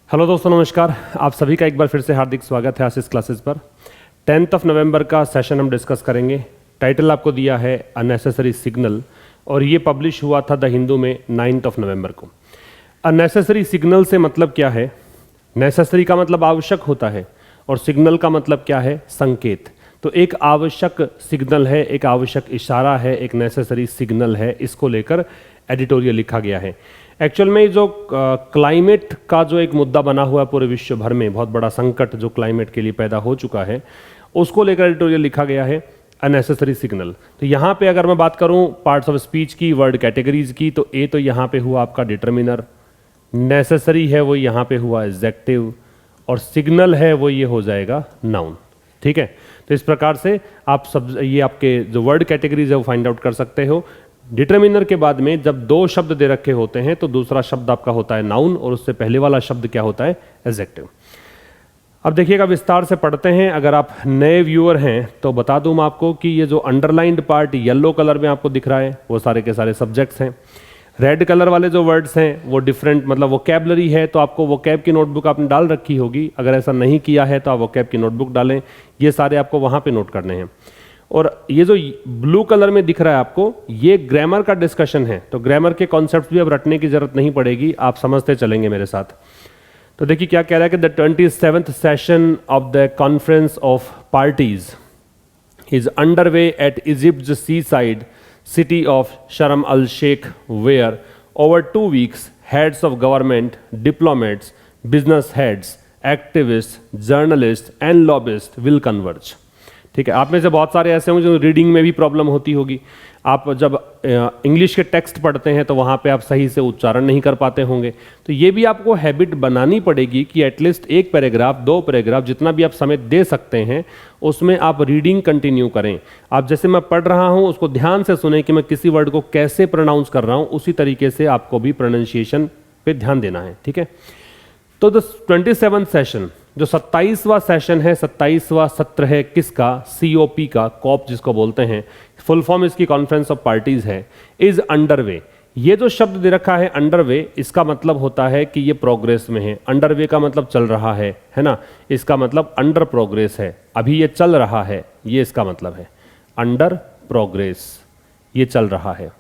Hello दोस्तों, नमस्कार। आप सभी का एक बार फिर से हार्दिक स्वागत है आशीष क्लासेस पर। 10 नवंबर का सेशन हम डिस्कस करेंगे। टाइटल आपको दिया है अननेसेसरी सिग्नल और ये पब्लिश हुआ था द हिंदू में 9 नवंबर को। अननेसेसरी सिग्नल से मतलब क्या है? नेसेसरी का मतलब आवश्यक होता है और सिग्नल का मतलब क्या है? संकेत। तो एक आवश्यक सिग्नल है, एक आवश्यक इशारा है, एक नेसेसरी सिग्नल है। इसको लेकर एडिटोरियल लिखा गया है। एक्चुअल में जो क्लाइमेट का जो एक मुद्दा बना हुआ है पूरे विश्व भर में, बहुत बड़ा संकट जो क्लाइमेट के लिए पैदा हो चुका है, उसको लेकर एडिटोरियल लिखा गया है अननेसेसरी सिग्नल। तो यहाँ पे अगर मैं बात करूँ पार्ट्स ऑफ स्पीच की, वर्ड कैटेगरीज की, तो ए तो यहाँ पे हुआ आपका डिटर्मिनर, नेसेसरी है वो यहाँ पे हुआ एडजेक्टिव, और सिग्नल है वो ये हो जाएगा नाउन। ठीक है, तो इस प्रकार से आप सब ये आपके जो वर्ड कैटेगरीज है वो फाइंड आउट कर सकते हो। डिटर्मिनर के बाद में जब दो शब्द दे रखे होते हैं तो दूसरा शब्द आपका होता है नाउन और उससे पहले वाला शब्द क्या होता है? एडजेक्टिव। अब देखिएगा, विस्तार से पढ़ते हैं। अगर आप नए व्यूअर हैं तो बता दूं मैं आपको कि ये जो अंडरलाइंड पार्ट येलो कलर में आपको दिख रहा है वो सारे के सारे सब्जेक्ट्स हैं। रेड कलर वाले जो वर्ड्स हैं वो डिफरेंट, मतलब वोकैबलरी है, तो आपको वोकैब की नोटबुक आपने डाल रखी होगी। अगर ऐसा नहीं किया है तो आप वोकैब की नोटबुक डालें, ये सारे आपको वहाँ पे नोट करने हैं। और ये जो ब्लू कलर में दिख रहा है आपको, ये ग्रामर का डिस्कशन है, तो ग्रामर के कॉन्सेप्ट्स भी अब रटने की जरूरत नहीं पड़ेगी, आप समझते चलेंगे मेरे साथ। तो देखिए क्या कह रहा है कि the 27th session of the conference of parties is underway at Egypt's seaside city of Sharm el-Sheikh, where over 2 weeks heads of government, diplomats, business heads, activists, journalists and lobbyists will converge. ठीक है, आप में से बहुत सारे ऐसे होंगे जो रीडिंग में भी प्रॉब्लम होती होगी। आप जब इंग्लिश के टेक्स्ट पढ़ते हैं तो वहाँ पे आप सही से उच्चारण नहीं कर पाते होंगे, तो ये भी आपको हैबिट बनानी पड़ेगी कि एटलीस्ट एक पैराग्राफ, 2 पैराग्राफ, जितना भी आप समय दे सकते हैं उसमें आप रीडिंग कंटिन्यू करें। आप जैसे मैं पढ़ रहा हूँ उसको ध्यान से सुने कि मैं किसी वर्ड को कैसे प्रोनाउंस कर रहा हूँ, उसी तरीके से आपको भी प्रोनाउंसिएशन पे ध्यान देना है। ठीक है, तो द 27th सेशन, जो 27वां सेशन है, 27वां सत्र है किसका? COP का, कॉप जिसको बोलते हैं, फुल फॉर्म इसकी कॉन्फ्रेंस ऑफ पार्टीज है, इज अंडरवे। ये जो शब्द दे रखा है अंडरवे, इसका मतलब होता है कि ये प्रोग्रेस में है। अंडरवे का मतलब चल रहा है ना? इसका मतलब अंडर प्रोग्रेस है, अभी ये चल रहा है, ये इसका मतलब है अंडर प्रोग्रेस, ये चल रहा है।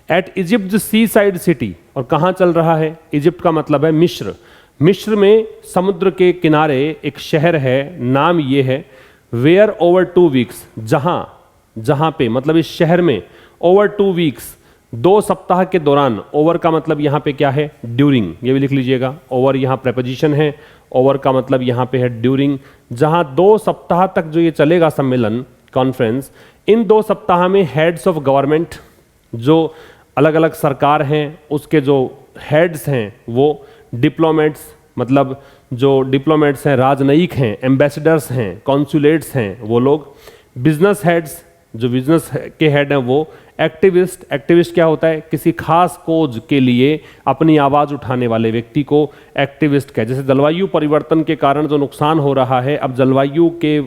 एट इजिप्ट सी साइड सिटी, और कहाँ चल रहा है? इजिप्ट का मतलब है मिस्र। मिस्र में समुद्र के किनारे एक शहर है, नाम ये है वेयर ओवर 2 वीक्स, जहां पे मतलब इस शहर में ओवर 2 वीक्स, 2 सप्ताह के दौरान। ओवर का मतलब यहां पे क्या है? ड्यूरिंग, ये भी लिख लीजिएगा। ओवर यहां प्रेपोजिशन है, ओवर का मतलब यहां पे है ड्यूरिंग। जहां 2 सप्ताह तक जो ये चलेगा सम्मेलन, कॉन्फ्रेंस, इन 2 सप्ताह में हेड्स ऑफ गवर्नमेंट, जो अलग अलग सरकार हैं उसके जो हेड्स हैं, वो डिप्लोमेट्स, मतलब जो डिप्लोमेट्स हैं, राजनयिक हैं, एम्बेसडर्स हैं, कॉन्सुलेट्स हैं वो लोग, बिजनेस हेड्स, जो बिजनेस के हेड हैं वो, एक्टिविस्ट, एक्टिविस्ट क्या होता है? किसी खास कोज के लिए अपनी आवाज़ उठाने वाले व्यक्ति को एक्टिविस्ट कहते हैं। जैसे जलवायु परिवर्तन के कारण जो नुकसान हो रहा है, अब जलवायु के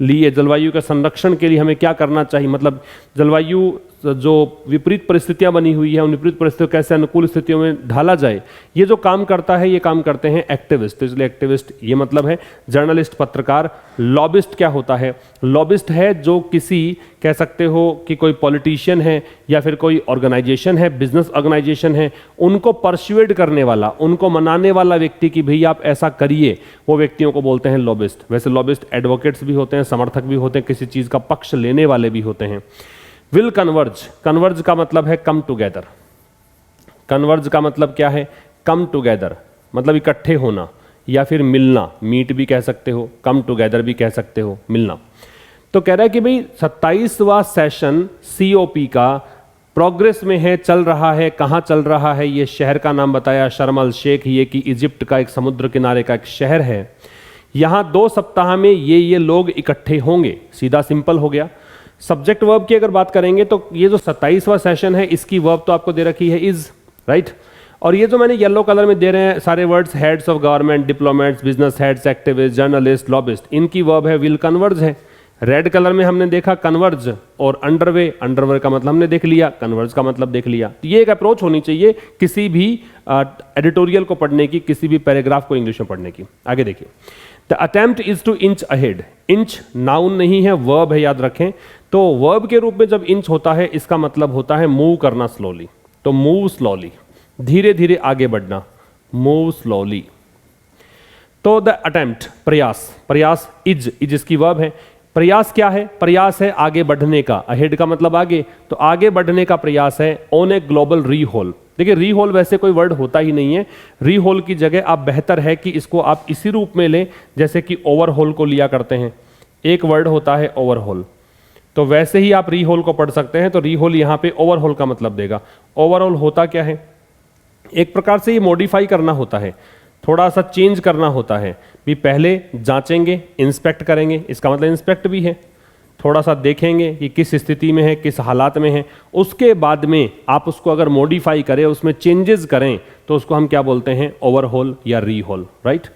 लिए, जलवायु के संरक्षण के लिए हमें क्या करना चाहिए, मतलब जलवायु जो विपरीत परिस्थितियां बनी हुई है, उन विपरीत परिस्थितियों कैसे अनुकूल स्थितियों में ढाला जाए, ये जो काम करता है, ये काम करते हैं एक्टिविस्ट। तो इसलिए एक्टिविस्ट ये मतलब है। जर्नलिस्ट, पत्रकार। लॉबिस्ट क्या होता है? लॉबिस्ट है जो किसी, कह सकते हो कि कोई पॉलिटिशियन है या फिर कोई ऑर्गेनाइजेशन है, बिजनेस ऑर्गेनाइजेशन है, उनको परसुएड करने वाला, उनको मनाने वाला व्यक्ति कि भाई आप ऐसा करिए, वो व्यक्तियों को बोलते हैं लॉबिस्ट। वैसे लॉबिस्ट एडवोकेट्स भी होते हैं, समर्थक भी होते हैं, किसी चीज़ का पक्ष लेने वाले भी होते हैं। विल कन्वर्ज, कन्वर्ज का मतलब है कम टुगेदर। कन्वर्ज का मतलब क्या है? कम टुगेदर, मतलब इकट्ठे होना या फिर मिलना, मीट भी कह सकते हो, कम टुगेदर भी कह सकते हो, मिलना। तो कह रहा है कि भाई 27वां सेशन COP का प्रोग्रेस में है, चल रहा है। कहाँ चल रहा है? ये शहर का नाम बताया, शर्म अल शेख, ये कि इजिप्ट का एक समुद्र किनारे का एक शहर है। यहाँ 2 सप्ताह में ये लोग इकट्ठे होंगे। सीधा सिंपल हो गया। सब्जेक्ट वर्ब की अगर बात करेंगे तो ये जो 27वां सेशन है, इसकी वर्ब तो आपको दे रखी है इज, राइट। और ये जो मैंने येलो कलर में दे रहे हैं सारे words, heads of government, diplomats, business heads, activist, journalist, lobbyist, इनकी वर्ब है विल कन्वर्ज है, रेड कलर में हमने देखा कन्वर्ज और अंडरवे, अंडरवे का मतलब हमने देख लिया, कन्वर्ज का मतलब देख लिया। तो ये एक अप्रोच होनी चाहिए किसी भी एडिटोरियल को पढ़ने की, किसी भी पैराग्राफ को इंग्लिश में पढ़ने की। आगे देखिए, the attempt is to inch ahead. Inch noun नहीं है, वर्ब है, याद रखें। तो वर्ब के रूप में जब इंच होता है इसका मतलब होता है मूव करना स्लोली। तो मूव स्लोली, धीरे धीरे आगे बढ़ना, मूव स्लोली। तो द अटेम्प्ट प्रयास, प्रयास इज इसकी वर्ब है। प्रयास क्या है? प्रयास है आगे बढ़ने का, अहेड का मतलब आगे, तो आगे बढ़ने का प्रयास है ऑन ए ग्लोबल रीहोल। देखिए रीहोल वैसे कोई वर्ड होता ही नहीं है, रीहोल की जगह आप बेहतर है कि इसको आप इसी रूप में लें जैसे कि ओवरहोल को लिया करते हैं, एक वर्ड होता है ओवरहोल, तो वैसे ही आप रीहोल को पढ़ सकते हैं। तो रीहोल यहां पे ओवरहोल का मतलब देगा। ओवरऑल होता क्या है? एक प्रकार से ये मॉडिफाई करना होता है, थोड़ा सा चेंज करना होता है। भी पहले जांचेंगे, इंस्पेक्ट करेंगे, इसका मतलब इंस्पेक्ट भी है, थोड़ा सा देखेंगे कि किस स्थिति में है, किस हालात में है, उसके बाद में आप उसको अगर मॉडिफाई करें, उसमें चेंजेस करें, तो उसको हम क्या बोलते हैं? ओवरहोल या रीहोल, राइट।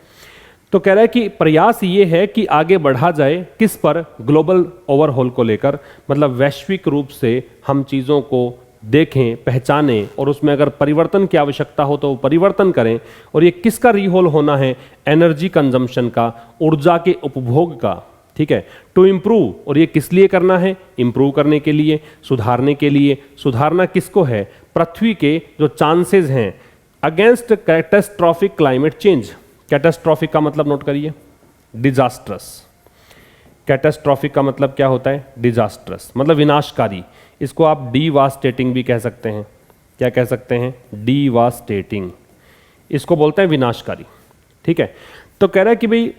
तो कह रहा है कि प्रयास ये है कि आगे बढ़ा जाए, किस पर? ग्लोबल ओवरहोल को लेकर, मतलब वैश्विक रूप से हम चीज़ों को देखें, पहचानें और उसमें अगर परिवर्तन की आवश्यकता हो तो परिवर्तन करें। और ये किसका रीहोल होना है? एनर्जी कंजम्पशन का, ऊर्जा के उपभोग का, ठीक है। टू इम्प्रूव, और ये किस लिए करना है? इम्प्रूव करने के लिए, सुधारने के लिए। सुधारना किसको है? पृथ्वी के जो चांसेस हैं against catastrophic climate change. Catastrophic का मतलब नोट करिए, डिजास्ट्रस। कैटास्ट्रॉफिक का मतलब क्या होता है? डिजास्ट्रस, मतलब विनाशकारी। इसको आप डीवास्टेटिंग भी कह सकते हैं। क्या कह सकते हैं? डीवास्टेटिंग, इसको बोलते हैं विनाशकारी, ठीक है। तो कह रहा है कि भाई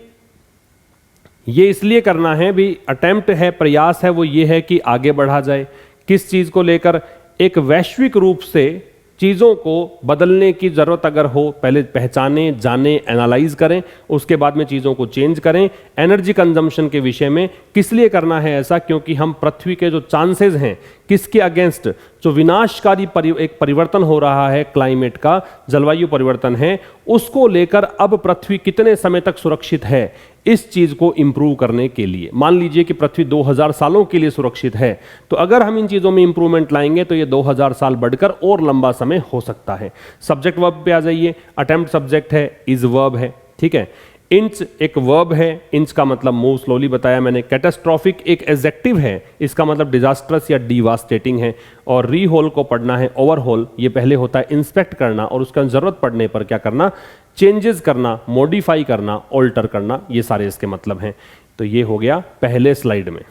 ये इसलिए करना है, भी अटेम्प्ट है, प्रयास है, वो ये है कि आगे बढ़ा जाए। किस चीज को लेकर? एक वैश्विक रूप से चीज़ों को बदलने की ज़रूरत अगर हो, पहले पहचाने, जाने, एनालाइज करें, उसके बाद में चीज़ों को चेंज करें। एनर्जी कंजम्पशन के विषय में किस लिए करना है ऐसा? क्योंकि हम पृथ्वी के जो चांसेस हैं, किसके अगेंस्ट? जो विनाशकारी एक परिवर्तन हो रहा है क्लाइमेट का, जलवायु परिवर्तन है, उसको लेकर अब पृथ्वी कितने समय तक सुरक्षित है, इस चीज को इंप्रूव करने के लिए। मान लीजिए कि पृथ्वी 2000 सालों के लिए सुरक्षित है, तो अगर हम इन चीजों में इंप्रूवमेंट लाएंगे तो ये 2000 साल बढ़कर और लंबा समय हो सकता है। सब्जेक्ट वर्ब पे आ जाइए। अटेम्प्ट सब्जेक्ट है, इज वर्ब है, ठीक है। इंच एक वर्ब है, इंच का मतलब मूव स्लोली बताया मैंने। कैटास्ट्रॉफिक एक एडजेक्टिव है, इसका मतलब डिजास्ट्रस या डिवास्टेटिंग है। और रीहोल को पढ़ना है ओवरहोल, ये पहले होता है इंस्पेक्ट करना और उसका जरूरत पड़ने पर क्या करना? चेंजेस करना, मॉडिफाई करना, ऑल्टर करना, ये सारे इसके मतलब हैं। तो ये हो गया पहले स्लाइड में।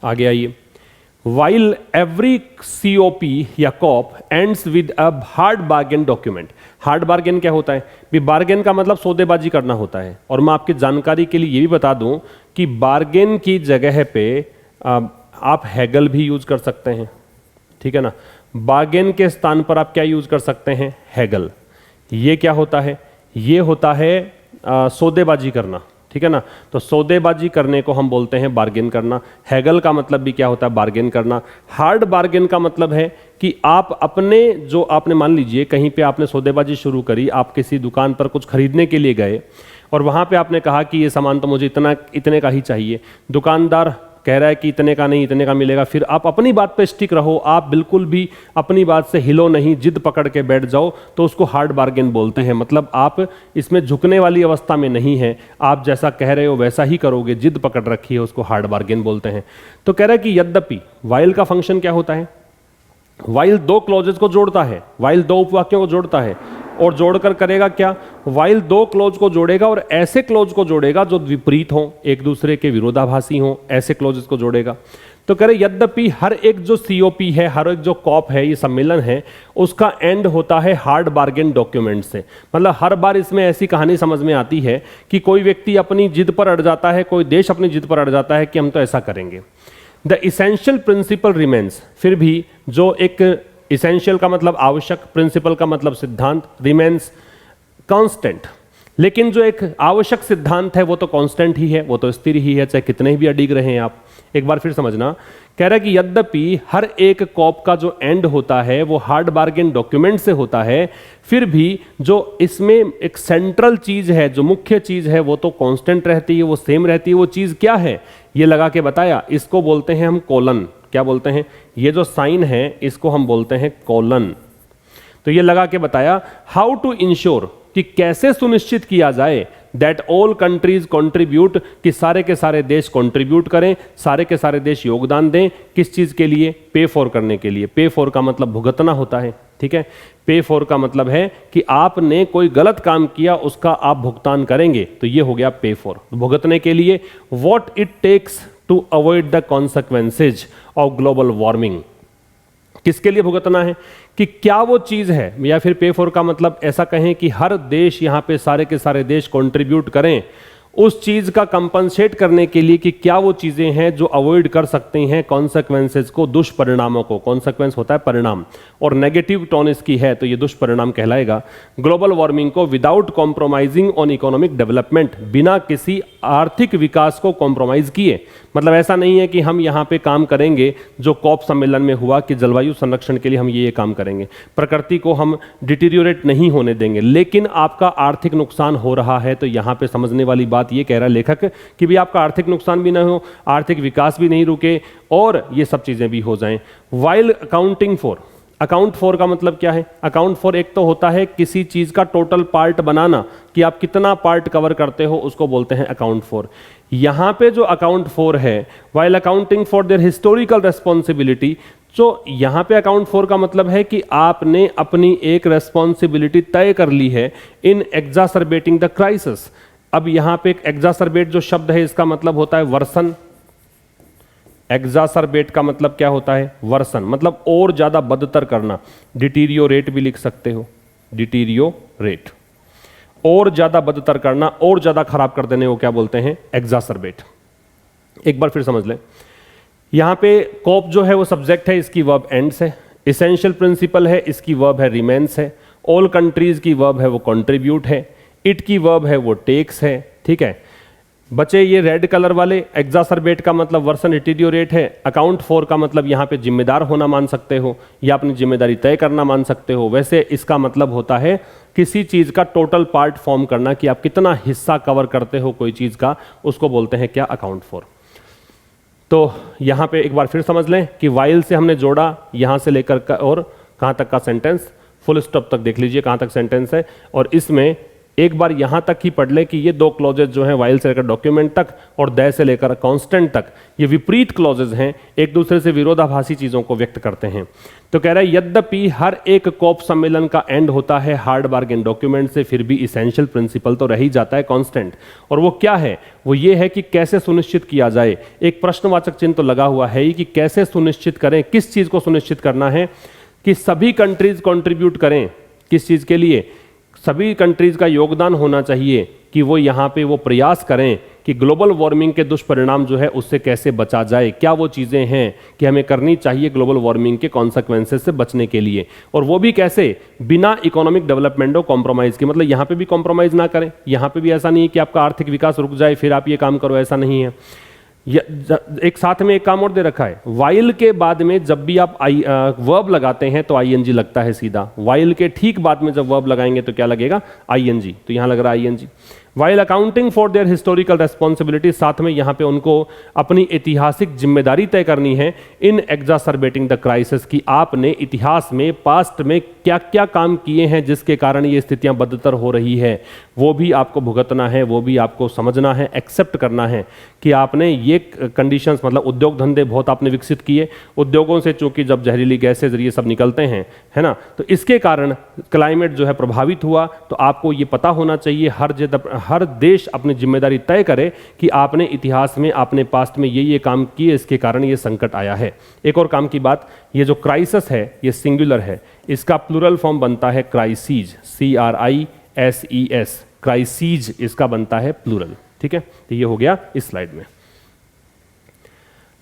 आगे आइए। While every COP या COP ends with a hard bargain document। Hard bargain क्या होता है? भी बार्गेन का मतलब सौदेबाजी करना होता है। और मैं आपकी जानकारी के लिए ये भी बता दूं कि बार्गेन की जगह पे आप हैगल भी यूज कर सकते हैं, ठीक है ना। बार्गेन के स्थान पर आप क्या यूज कर सकते हैं? हैगल। ये क्या होता है? ये होता है सौदेबाजी करना, ठीक है ना। तो सौदेबाजी करने को हम बोलते हैं बार्गेन करना। हैगल का मतलब भी क्या होता है? बार्गेन करना। हार्ड बार्गेन का मतलब है कि आप अपने जो आपने मान लीजिए कहीं पे आपने सौदेबाजी शुरू करी, आप किसी दुकान पर कुछ खरीदने के लिए गए और वहां पे आपने कहा कि ये सामान तो मुझे इतने का ही चाहिए। दुकानदार कह रहा है कि इतने का नहीं, इतने का मिलेगा। फिर आप अपनी बात पे स्टिक रहो, आप बिल्कुल भी अपनी बात से हिलो नहीं, जिद पकड़ के बैठ जाओ, तो उसको हार्ड बार्गेन बोलते हैं। मतलब आप इसमें झुकने वाली अवस्था में नहीं है, आप जैसा कह रहे हो वैसा ही करोगे, जिद पकड़ रखी है, उसको हार्ड बार्गेन बोलते हैं। तो कह रहा है कि यद्यपि वाइल का फंक्शन क्या होता है? वाइल दो क्लॉजेस को जोड़ता है, वाइल दो उपवाक्यों को जोड़ता है और जोड़कर करेगा क्या? वाइल दो क्लोज को जोड़ेगा और ऐसे क्लोज को जोड़ेगा जो विपरीत हो, एक दूसरे के विरोधाभासी हो, ऐसे क्लोजेस को जोड़ेगा। तो कह रहे यद्यपि हर एक जो COP है, हर एक जो कॉप है, ये सम्मेलन है, उसका एंड होता है हार्ड बार्गेन डॉक्यूमेंट से। मतलब हर बार इसमें ऐसी कहानी समझ में आती है कि कोई व्यक्ति अपनी जिद पर अड़ जाता है, कोई देश अपनी जिद पर अड़ जाता है कि हम तो ऐसा करेंगे। द इसेंशियल प्रिंसिपल रिमेन्स, फिर भी जो एक इसेंशियल का मतलब आवश्यक, प्रिंसिपल का मतलब सिद्धांत, रिमेन्स कांस्टेंट। लेकिन जो एक आवश्यक सिद्धांत है वो तो कांस्टेंट ही है, वो तो स्थिर ही है, चाहे कितने भी अडिग रहे हैं आप। एक बार फिर समझना, कह रहा है कि यद्यपि हर एक कॉप का जो एंड होता है वो हार्ड बार्गेन डॉक्यूमेंट से होता है, फिर भी जो इसमें एक सेंट्रल चीज है, जो मुख्य चीज है, वो तो कांस्टेंट रहती है, वो सेम रहती है। वो चीज क्या है ये लगा के बताया। इसको बोलते हैं हम कोलन। क्या बोलते हैं? ये जो साइन है इसको हम बोलते हैं कोलन। तो ये लगा के बताया हाउ टू इंश्योर, कि कैसे सुनिश्चित किया जाए दैट ऑल कंट्रीज कंट्रीब्यूट, कि सारे के सारे देश कंट्रीब्यूट करें, सारे के सारे देश योगदान दें। किस चीज के लिए? पे फॉर करने के लिए। पे फॉर का मतलब भुगतना होता है, ठीक है। पे फॉर का मतलब है कि आपने कोई गलत काम किया उसका आप भुगतान करेंगे, तो ये हो गया पे फॉर, भुगतने के लिए। What it takes to avoid the consequences of global warming, किसके लिए भुगतना है? कि क्या वो चीज है, या फिर पे फॉर का मतलब ऐसा कहें कि हर देश, यहां पे सारे के सारे देश कंट्रीब्यूट करें उस चीज का कंपनसेट करने के लिए कि क्या वो चीजें हैं जो अवॉइड कर सकती हैं कॉन्सिक्वेंसेज को, दुष्परिणामों को। कॉन्सिक्वेंस होता है परिणाम, और नेगेटिव टोन इसकी है तो ये दुष्परिणाम कहलाएगा। ग्लोबल वार्मिंग को without compromising on economic development, बिना किसी आर्थिक विकास को कॉम्प्रोमाइज किए। मतलब ऐसा नहीं है कि हम यहाँ पे काम करेंगे जो कॉप सम्मेलन में हुआ कि जलवायु संरक्षण के लिए हम ये काम करेंगे, प्रकृति को हम डिटीरियोरेट नहीं होने देंगे, लेकिन आपका आर्थिक नुकसान हो रहा है। तो यहाँ पे समझने वाली बात ये कह रहा है लेखक कि भी आपका आर्थिक नुकसान भी ना हो, आर्थिक विकास भी नहीं रुके, और ये सब चीजें भी हो जाएं। While accounting for, account for का मतलब क्या है? अकाउंट फॉर एक तो होता है किसी चीज का टोटल पार्ट बनाना, कि आप कितना पार्ट कवर करते हो, उसको बोलते हैं अकाउंट फॉर। यहां पे जो अकाउंट फॉर है, while accounting for their historical responsibility, तो यहां पे अकाउंट फॉर का मतलब है कि आपने अपनी एक रेस्पॉन्सिबिलिटी तय कर ली है इन एग्जासर्बेटिंग द क्राइसिस। अब यहां पे एक एग्जासर्बेट जो शब्द है इसका मतलब होता है वर्सन। एग्जासर्बेट का मतलब क्या होता है? वर्सन, मतलब और ज्यादा बदतर करना। डिटीरियोरेट भी लिख सकते हो, डिटीरियोरेट, और ज्यादा बदतर करना, और ज्यादा खराब कर देने को क्या बोलते हैं? एग्जासर्बेट। एक बार फिर समझ लें, यहां पे कॉप जो है वो सब्जेक्ट है, इसकी वर्ब एंड्स है। एसेंशियल प्रिंसिपल है, इसकी वर्ब है रिमेन्स है। ऑल कंट्रीज की वर्ब है वो कंट्रीब्यूट है। इट की वर्ब है वो टेक्स है, ठीक है। बचे ये रेड कलर वाले, एग्जासर्बेट का मतलब वर्सन डिटीरियोरेट है। अकाउंट फॉर का मतलब यहां पे जिम्मेदार होना मान सकते हो, या अपनी जिम्मेदारी तय करना मान सकते हो। वैसे इसका मतलब होता है किसी चीज का टोटल पार्ट फॉर्म करना, कि आप कितना हिस्सा कवर करते हो कोई चीज का, उसको बोलते हैं क्या? Account for. तो यहां पे एक बार फिर समझ लें कि वाइल से हमने जोड़ा यहां से लेकर और कहां तक का सेंटेंस, फुल स्टॉप तक देख लीजिए कहां तक सेंटेंस है। और इसमें एक बार यहां तक ही पढ़ ले कि ये दो क्लॉजेज जो हैं, वाइल से लेकर डॉक्यूमेंट तक और दे से लेकर कांस्टेंट तक, ये विपरीत क्लॉजेज हैं, एक दूसरे से विरोधाभासी चीजों को व्यक्त करते हैं। तो कह रहा है यद्यपि हर एक कॉप सम्मेलन का एंड होता है हार्ड बार्गेन डॉक्यूमेंट से, फिर भी इसेंशियल प्रिंसिपल तो रह ही जाता है कांस्टेंट। और वो क्या है? वो ये है कि कैसे सुनिश्चित किया जाए। एक प्रश्नवाचक चिन्ह तो लगा हुआ है ही कि कैसे सुनिश्चित करें, किस चीज को सुनिश्चित करना है? कि सभी कंट्रीज कंट्रीब्यूट करें। किस चीज के लिए? सभी कंट्रीज का योगदान होना चाहिए कि वो यहाँ पे वो प्रयास करें कि ग्लोबल वार्मिंग के दुष्परिणाम जो है उससे कैसे बचा जाए। क्या वो चीज़ें हैं कि हमें करनी चाहिए ग्लोबल वार्मिंग के कॉन्सिक्वेंसेस से बचने के लिए, और वो भी कैसे? बिना इकोनॉमिक डेवलपमेंट और कॉम्प्रोमाइज़ के। मतलब यहाँ पे भी कॉम्प्रोमाइज़ ना करें। यहाँ पे भी ऐसा नहीं है कि आपका आर्थिक विकास रुक जाए फिर आप ये काम करो, ऐसा नहीं है। एक साथ में एक काम और दे रखा है, वाइल के बाद में जब भी आप वर्ब लगाते हैं तो आईएनजी लगता है सीधा। वाइल के ठीक बाद में जब वर्ब लगाएंगे तो क्या लगेगा? आईएनजी। तो यहां लग रहा है ING. While accounting for their historical responsibility, साथ में यहां पे उनको अपनी ऐतिहासिक जिम्मेदारी तय करनी है इन एग्जासर्बेटिंग द क्राइसिस, की आपने इतिहास में पास्ट में क्या क्या काम किए हैं जिसके कारण ये स्थितियां बदतर हो रही है, वो भी आपको भुगतना है, वो भी आपको समझना है, एक्सेप्ट करना है कि आपने ये कंडीशंस, मतलब उद्योग धंधे बहुत आपने विकसित किए, उद्योगों से चूंकि जब जहरीली गैसेज ये सब निकलते हैं, है ना, तो इसके कारण क्लाइमेट जो है प्रभावित हुआ। तो आपको ये पता होना चाहिए, हर देश अपनी जिम्मेदारी तय करे कि आपने इतिहास में, आपने पास्ट में ये काम किए, इसके कारण ये संकट आया है। एक और काम की बात, ये जो क्राइसिस है ये सिंगुलर है, इसका प्लूरल फॉर्म बनता है क्राइसीज, CRISES, क्राइसीज इसका बनता है प्लूरल। ठीक है, तो ये हो गया इस स्लाइड में।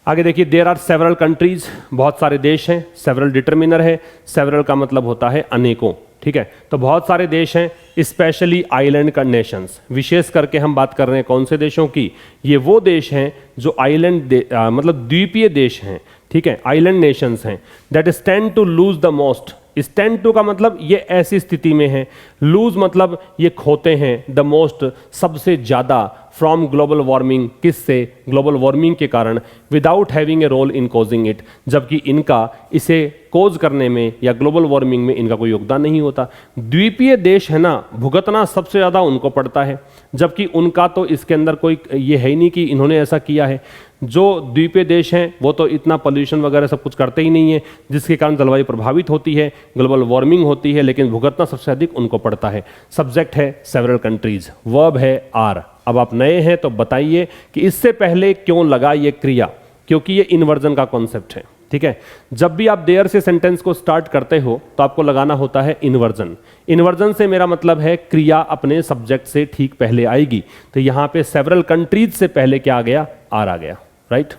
आगे देखिए, देयर आर सेवरल कंट्रीज, बहुत सारे देश हैं। सेवरल डिटरमिनर है, सेवरल का मतलब होता है अनेकों। ठीक है। तो बहुत सारे देश हैं, स्पेशली आइलैंड का नेशंस, विशेष करके हम बात कर रहे हैं कौन से देशों की, ये वो देश हैं जो आइलैंड मतलब द्वीपीय देश हैं, ठीक है, आइलैंड नेशंस हैं, that stand to lose the most. Stand to का मतलब ये ऐसी स्थिति में है, लूज मतलब ये खोते हैं, द मोस्ट सबसे ज़्यादा, फ्रॉम ग्लोबल वार्मिंग, किससे, ग्लोबल वार्मिंग के कारण, without having a role in causing it, जबकि इनका इसे कोज करने में या ग्लोबल वार्मिंग में इनका कोई योगदान नहीं होता। द्वीपीय देश है ना, भुगतना सबसे ज़्यादा उनको पड़ता है, जबकि उनका तो इसके अंदर कोई ये है ही नहीं कि इन्होंने ऐसा किया है। जो द्वीपीय देश हैं वो तो इतना पोल्यूशन वगैरह सब कुछ करते ही नहीं है, जिसके कारण जलवायु प्रभावित होती है, ग्लोबल वार्मिंग होती है, लेकिन भुगतना सबसे अधिक उनको पड़ता है। सब्जेक्ट है सेवरल कंट्रीज, वर्ब है आर। अब आप नए हैं तो बताइए कि इससे पहले क्यों लगा ये क्रिया, क्योंकि ये इन्वर्जन का कॉन्सेप्ट है, ठीक है। जब भी आप देयर से सेंटेंस को स्टार्ट करते हो तो आपको लगाना होता है इन्वर्जन। इन्वर्जन से मेरा मतलब है क्रिया अपने सब्जेक्ट से ठीक पहले आएगी। तो यहां पे सेवरल कंट्रीज से पहले क्या आ गया, आर आ गया, राइट।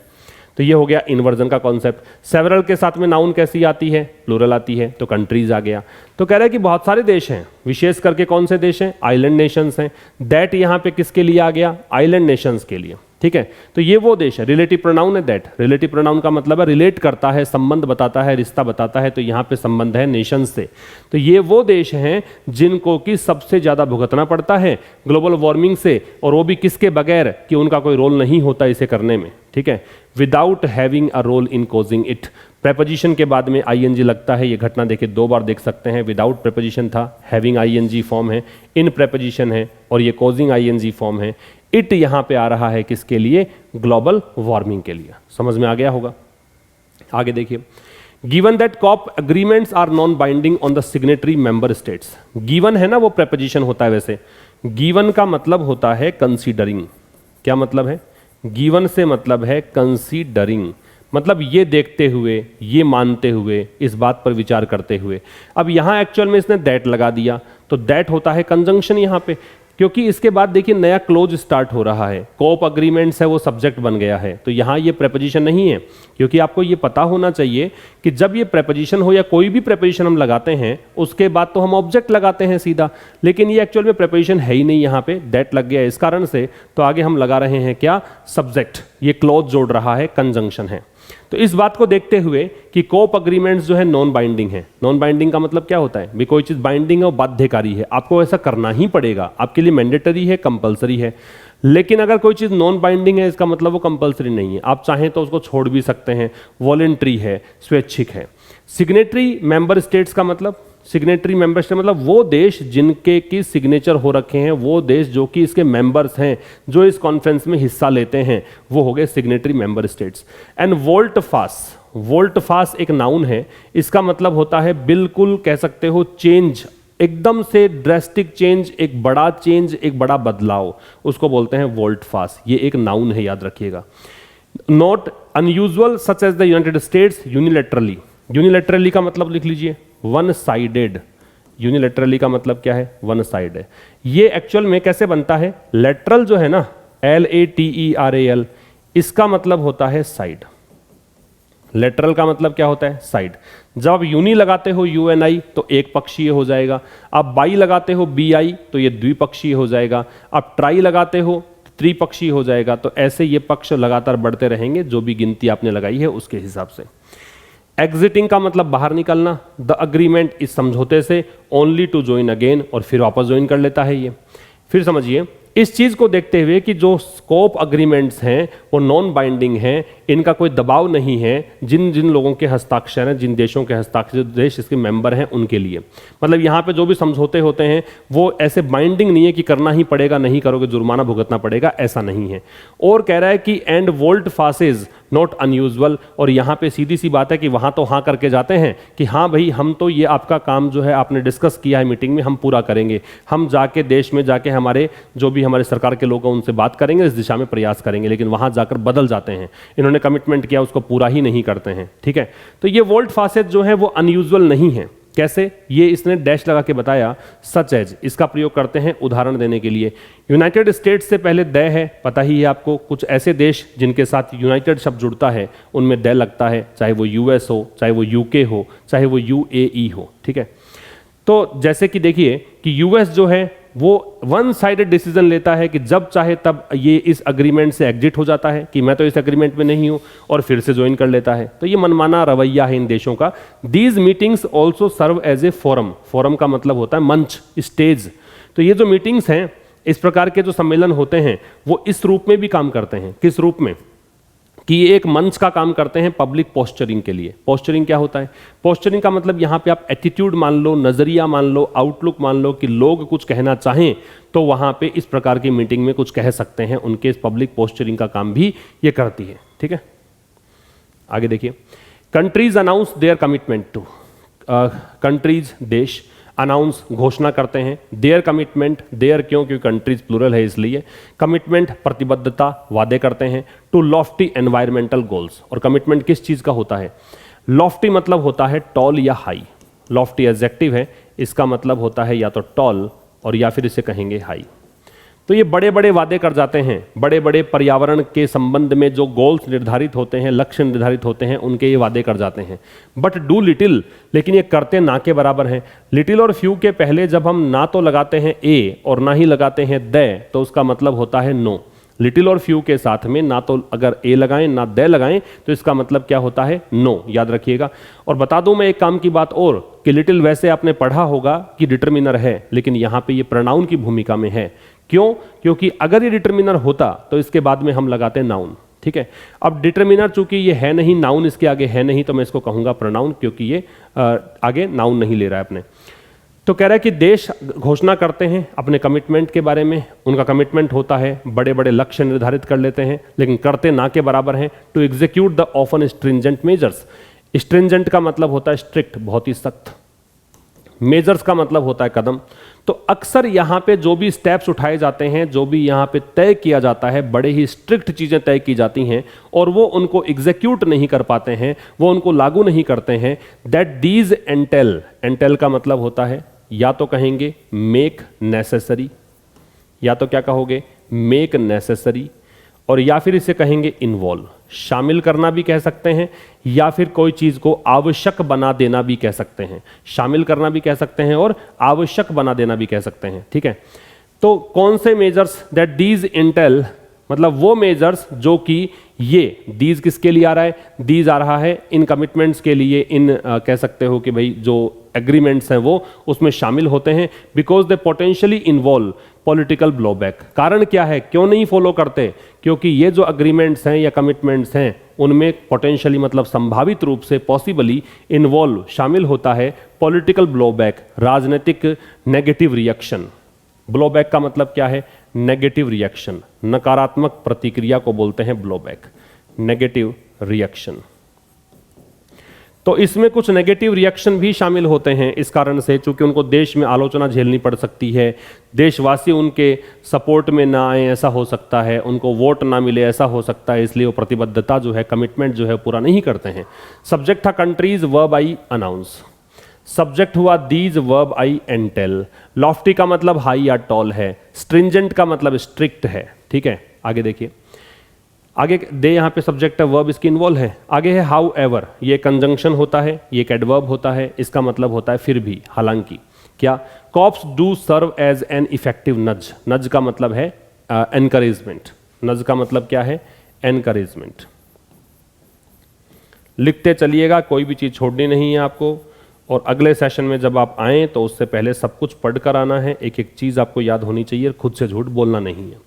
तो ये हो गया इन्वर्जन का कॉन्सेप्ट। सेवरल के साथ में नाउन कैसी आती है, प्लूरल आती है, तो कंट्रीज आ गया। तो कह रहा है कि बहुत सारे देश हैं, विशेष करके कौन से देश हैं, आइलैंड नेशंस हैं। दैट यहां पे किसके लिए आ गया, आइलैंड नेशंस के लिए, ठीक है। तो ये वो देश है, रिलेटिव प्रोनाउन है दैट। रिलेटिव प्रोनाउन का मतलब है रिलेट करता है, संबंध बताता है, रिश्ता बताता है, तो यहाँ पे संबंध है नेशंस से। तो ये वो देश हैं जिनको कि सबसे ज़्यादा भुगतना पड़ता है ग्लोबल वार्मिंग से, और वो भी किसके बगैर, कि उनका कोई रोल नहीं होता इसे करने में, ठीक है, without having a role in causing it. Preposition के बाद में आईएनजी लगता है, ये घटना देखिए 2 बार देख सकते हैं। विदाउट प्रेपोजिशन था, हैविंग आईएनजी फॉर्म है, इन प्रेपोजिशन है, और ये कॉजिंग आईएनजी फॉर्म है। इट यहां पे आ रहा है किसके लिए, ग्लोबल वार्मिंग के लिए। समझ में आ गया होगा। आगे देखिए, given that COP agreements are non binding on the signatory member states. Given है ना, वो प्रेपोजिशन होता है। वैसे गिवन का मतलब होता है कंसीडरिंग। क्या मतलब है, गिवन से मतलब है कंसीडरिंग, मतलब ये देखते हुए, ये मानते हुए, इस बात पर विचार करते हुए। अब यहां एक्चुअल में इसने दैट लगा दिया, तो दैट होता है कंजंक्शन यहां पे, क्योंकि इसके बाद देखिए नया क्लोज स्टार्ट हो रहा है। कोप अग्रीमेंट्स है वो सब्जेक्ट बन गया है, तो यहाँ ये प्रेपोजिशन नहीं है। क्योंकि आपको ये पता होना चाहिए कि जब ये प्रेपोजिशन हो या कोई भी प्रेपोजिशन हम लगाते हैं उसके बाद तो हम ऑब्जेक्ट लगाते हैं सीधा, लेकिन ये एक्चुअल में प्रेपोजिशन है ही नहीं, यहाँ पे दैट लग गया इस कारण से। तो आगे हम लगा रहे हैं क्या, सब्जेक्ट। ये क्लोज जोड़ रहा है, कंजंक्शन है। तो इस बात को देखते हुए कि कोप अग्रीमेंट्स जो है नॉन बाइंडिंग है। नॉन बाइंडिंग का मतलब क्या होता है, भी कोई चीज बाइंडिंग है वो बाध्यकारी है, आपको ऐसा करना ही पड़ेगा, आपके लिए मैंडेटरी है, कंपलसरी है। लेकिन अगर कोई चीज नॉन बाइंडिंग है, इसका मतलब वो कंपलसरी नहीं है, आप चाहें तो उसको छोड़ भी सकते हैं, वॉलेंट्री है, स्वैच्छिक है। सिग्नेटरी मेंबर स्टेट्स का मतलब, सिग्नेटरी मेंबर स्टेट मतलब वो देश जिनके की सिग्नेचर हो रखे हैं, वो देश जो कि इसके मेंबर्स हैं, जो इस कॉन्फ्रेंस में हिस्सा लेते हैं, वो हो गए signatory member states. And volt फास, वोल्ट फास एक नाउन है, इसका मतलब होता है बिल्कुल कह सकते हो चेंज, एकदम से ड्रेस्टिक चेंज, एक बड़ा चेंज, एक बड़ा बदलाव, उसको बोलते हैं वोल्ट फास। ये एक नाउन है, याद रखिएगा। Not unusual such as the United States unilaterally. Unilaterally का मतलब लिख लीजिए, वन साइडेड। यूनिलैटरली का मतलब क्या है, वन साइड है। ये एक्चुअल में कैसे बनता है, लेटरल जो है ना, LATERAL, इसका मतलब होता है साइड। लेटरल का मतलब क्या होता है, साइड। जब आप यूनी लगाते हो UNI तो एक पक्षीय हो जाएगा, आप बाई लगाते हो BI तो ये द्विपक्षीय हो जाएगा, आप ट्राई लगाते हो त्रिपक्षीय हो जाएगा। तो ऐसे ये पक्ष लगातार बढ़ते रहेंगे, जो भी गिनती आपने लगाई है उसके हिसाब से। एग्जिटिंग का मतलब बाहर निकलना। द अग्रीमेंट इस समझौते से ओनली टू ज्वाइन अगेन, और फिर वापस ज्वाइन कर लेता है ये। फिर समझिए, इस चीज को देखते हुए कि जो स्कोप अग्रीमेंट्स हैं वो नॉन बाइंडिंग हैं, इनका कोई दबाव नहीं है जिन जिन लोगों के हस्ताक्षर हैं, जिन देशों के हस्ताक्षर, देश इसके मेंबर हैं उनके लिए। मतलब यहाँ पे जो भी समझौते होते हैं वो ऐसे बाइंडिंग नहीं है कि करना ही पड़ेगा, नहीं करोगे जुर्माना भुगतना पड़ेगा, ऐसा नहीं है। और कह रहा है कि एंड वोल्ट फासेज नॉट अनयूजुअल, और यहाँ पे सीधी सी बात है कि वहाँ तो हाँ करके जाते हैं कि हाँ भाई हम तो ये आपका काम जो है आपने डिस्कस किया है मीटिंग में, हम पूरा करेंगे, हम जाके देश में जाके हमारे जो भी हमारे सरकार के लोग हैं उनसे बात करेंगे, इस दिशा में प्रयास करेंगे। लेकिन वहाँ जाकर बदल जाते हैं, इन्होंने कमिटमेंट किया उसको पूरा ही नहीं करते हैं, ठीक है। तो ये वोल्ट फासेज जो है वो अनयूजुअल नहीं है। कैसे, ये इसने डैश लगा के बताया, सच एज, इसका प्रयोग करते हैं उदाहरण देने के लिए। यूनाइटेड स्टेट्स से पहले द है, पता ही है आपको, कुछ ऐसे देश जिनके साथ यूनाइटेड शब्द जुड़ता है उनमें द लगता है, चाहे वो US हो, चाहे वो UK हो, चाहे वो UAE हो, ठीक है। तो जैसे कि देखिए कि यूएस जो है वो वन साइडेड डिसीजन लेता है कि जब चाहे तब ये इस अग्रीमेंट से एग्जिट हो जाता है कि मैं तो इस अग्रीमेंट में नहीं हूं, और फिर से ज्वाइन कर लेता है। तो ये मनमाना रवैया है इन देशों का। These meetings also serve as a forum. Forum का मतलब होता है मंच, स्टेज। तो ये जो मीटिंग्स हैं, इस प्रकार के जो सम्मेलन होते हैं, वो इस रूप में भी काम करते हैं। किस रूप में? कि ये एक मंच का काम करते हैं पब्लिक पोस्चरिंग के लिए। पोस्चरिंग क्या होता है? पोस्चरिंग का मतलब यहाँ पे आप एटीट्यूड मान लो, नजरिया मान लो, आउटलुक मान लो कि लोग कुछ कहना चाहें तो वहां पे इस प्रकार की मीटिंग में कुछ कह सकते हैं। उनके पब्लिक पोस्चरिंग का काम भी ये करती है। ठीक है, आगे देखिए। Countries announce their commitment to, countries देश अनाउंस घोषणा करते हैं, देयर कमिटमेंट, देयर क्यों? क्योंकि कंट्रीज प्लूरल है इसलिए। कमिटमेंट प्रतिबद्धता, वादे करते हैं, टू लॉफ्टी एनवायरमेंटल गोल्स। और कमिटमेंट किस चीज का होता है? लॉफ्टी मतलब होता है टॉल या हाई। लॉफ्टी एडजेक्टिव है, इसका मतलब होता है या तो टॉल और या फिर इसे कहेंगे हाई। तो ये बड़े बड़े वादे कर जाते हैं, बड़े बड़े पर्यावरण के संबंध में जो गोल्स निर्धारित होते हैं, लक्ष्य निर्धारित होते हैं, उनके ये वादे कर जाते हैं। बट डू लिटिल, लेकिन ये करते ना के बराबर हैं। लिटिल और फ्यू के पहले जब हम ना तो लगाते हैं ए और ना ही लगाते हैं द, तो उसका मतलब होता है नो। लिटिल और फ्यू के साथ में ना तो अगर ए लगाएं ना द लगाएं तो इसका मतलब क्या होता है? नो, याद रखिएगा। और बता दूं मैं एक काम की बात और, कि लिटिल वैसे आपने पढ़ा होगा कि डिटरमिनर है, लेकिन यहां पे ये प्रोनाउन की भूमिका में है। क्यों? क्योंकि अगर ये डिटरमिनर होता तो इसके बाद में हम लगाते नाउन। ठीक है, अब डिटरमिनर चूंकि ये है नहीं, नाउन इसके आगे है नहीं, तो मैं इसको कहूंगा प्रोनाउन, क्योंकि ये आगे नाउन नहीं ले रहा है अपने। तो कह रहा है कि देश घोषणा करते हैं अपने कमिटमेंट के बारे में। उनका कमिटमेंट होता है, बड़े बड़े लक्ष्य निर्धारित कर लेते हैं, लेकिन करते ना के बराबर हैं। To execute the often stringent measures. Stringent का मतलब होता है स्ट्रिक्ट, बहुत ही सख्त। मेजर्स का मतलब होता है कदम। तो अक्सर यहां पे जो भी स्टेप्स उठाए जाते हैं, जो भी यहां पे तय किया जाता है, बड़े ही स्ट्रिक्ट चीजें तय की जाती हैं और वो उनको एग्जीक्यूट नहीं कर पाते हैं, वो उनको लागू नहीं करते हैं। दैट दीज एंटेल, एंटेल का मतलब होता है या तो कहेंगे मेक नेसेसरी, या तो क्या कहोगे? मेक नेसेसरी, और या फिर इसे कहेंगे इन्वॉल्व, शामिल करना भी कह सकते हैं, या फिर कोई चीज को आवश्यक बना देना भी कह सकते हैं। शामिल करना भी कह सकते हैं और आवश्यक बना देना भी कह सकते हैं। ठीक है, तो कौन से मेजर्स? दैट दीज इंटेल, मतलब वो मेजर्स जो कि ये, दीज किसके लिए आ रहा है? दीज आ रहा है इन कमिटमेंट्स के लिए, इन कह सकते हो कि भाई जो एग्रीमेंट्स हैं वो उसमें शामिल होते हैं। Because they potentially involve political blowback. कारण क्या है, क्यों नहीं फॉलो करते? क्योंकि ये जो अग्रीमेंट्स हैं या कमिटमेंट्स हैं उनमें पोटेंशियली मतलब संभावित रूप से, पॉसिबली इन्वॉल्व शामिल होता है पॉलिटिकल ब्लोबैक, राजनीतिक नेगेटिव रिएक्शन। ब्लोबैक का मतलब क्या है? नेगेटिव रिएक्शन, नकारात्मक प्रतिक्रिया को बोलते हैं ब्लोबैक, नेगेटिव रिएक्शन। तो इसमें कुछ नेगेटिव रिएक्शन भी शामिल होते हैं इस कारण से, चूंकि उनको देश में आलोचना झेलनी पड़ सकती है, देशवासी उनके सपोर्ट में ना आए ऐसा हो सकता है, उनको वोट ना मिले ऐसा हो सकता है, इसलिए वो प्रतिबद्धता जो है, कमिटमेंट जो है पूरा नहीं करते हैं। सब्जेक्ट था कंट्रीज, वर्ब आई अनाउंस। सब्जेक्ट हुआ दीज, वर्ब आई एंटेल। लॉफ्टी का मतलब हाई या टॉल है, स्ट्रिंजेंट का मतलब स्ट्रिक्ट है। ठीक है, आगे देखिए। आगे दे यहाँ पे सब्जेक्ट है, वर्ब इसकी इन्वॉल्व है। आगे है हाउ एवर, ये कंजंक्शन होता है, ये एक एडवर्ब होता है, इसका मतलब होता है फिर भी, हालांकि। क्या? COPs do serve as an effective nudge. Nudge का मतलब है एनकरेजमेंट। नज का मतलब क्या है? एनकरेजमेंट। लिखते चलिएगा, कोई भी चीज छोड़नी नहीं है आपको। और अगले सेशन में जब आप आएँ तो उससे पहले सब कुछ पढ़कर आना है, एक एक चीज आपको याद होनी चाहिए, खुद से झूठ बोलना नहीं है।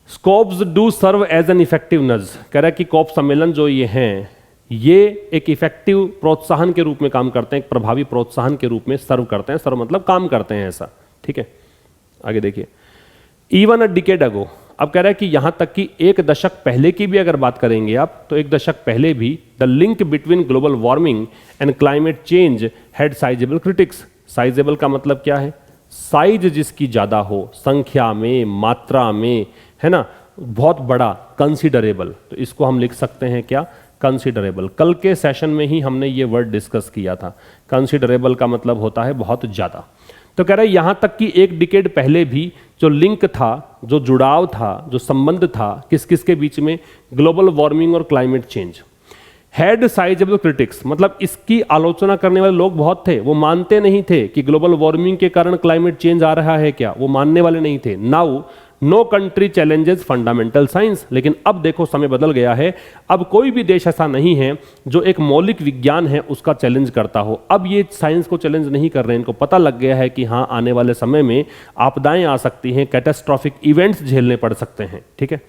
COPs do serve as an effective nudge, कह रहा है कि कॉप सम्मेलन जो ये हैं, ये एक इफेक्टिव प्रोत्साहन के रूप में काम करते हैं, एक प्रभावी प्रोत्साहन के रूप में सर्व करते हैं। सर्व मतलब काम करते हैं ऐसा। ठीक है, आगे देखिए। इवन अ डिकेड अगो, अब कह रहा है कि यहां तक कि एक दशक पहले की भी अगर बात करेंगे आप, तो एक दशक पहले भी the link between global warming and climate change had sizeable critics. Sizeable का मतलब क्या है? साइज जिसकी ज्यादा हो, संख्या में, मात्रा में, है ना, बहुत बड़ा, कंसिडरेबल। तो इसको हम लिख सकते हैं क्या? कंसिडरेबल। कल के सेशन में ही हमने ये वर्ड डिस्कस किया था। कंसिडरेबल का मतलब होता है बहुत ज्यादा। तो कह रहा है यहां तक कि एक डिकेड पहले भी जो लिंक था, जो जुड़ाव था, जो संबंध था किस किस के बीच में? ग्लोबल वार्मिंग और climate change had sizeable critics, मतलब इसकी आलोचना करने वाले लोग बहुत थे, वो मानते नहीं थे कि ग्लोबल वार्मिंग के कारण क्लाइमेट चेंज आ रहा है क्या, वो मानने वाले नहीं थे। Now no country challenges fundamental science, लेकिन अब देखो समय बदल गया है, अब कोई भी देश ऐसा नहीं है जो एक मौलिक विज्ञान है उसका चैलेंज करता हो। अब ये साइंस को चैलेंज नहीं कर रहे हैं, इनको पता लग गया है कि हाँ आने वाले समय में आपदाएं आ सकती हैं, कैटास्ट्रॉफिक इवेंट्स झेलने पड़ सकते हैं। ठीक है,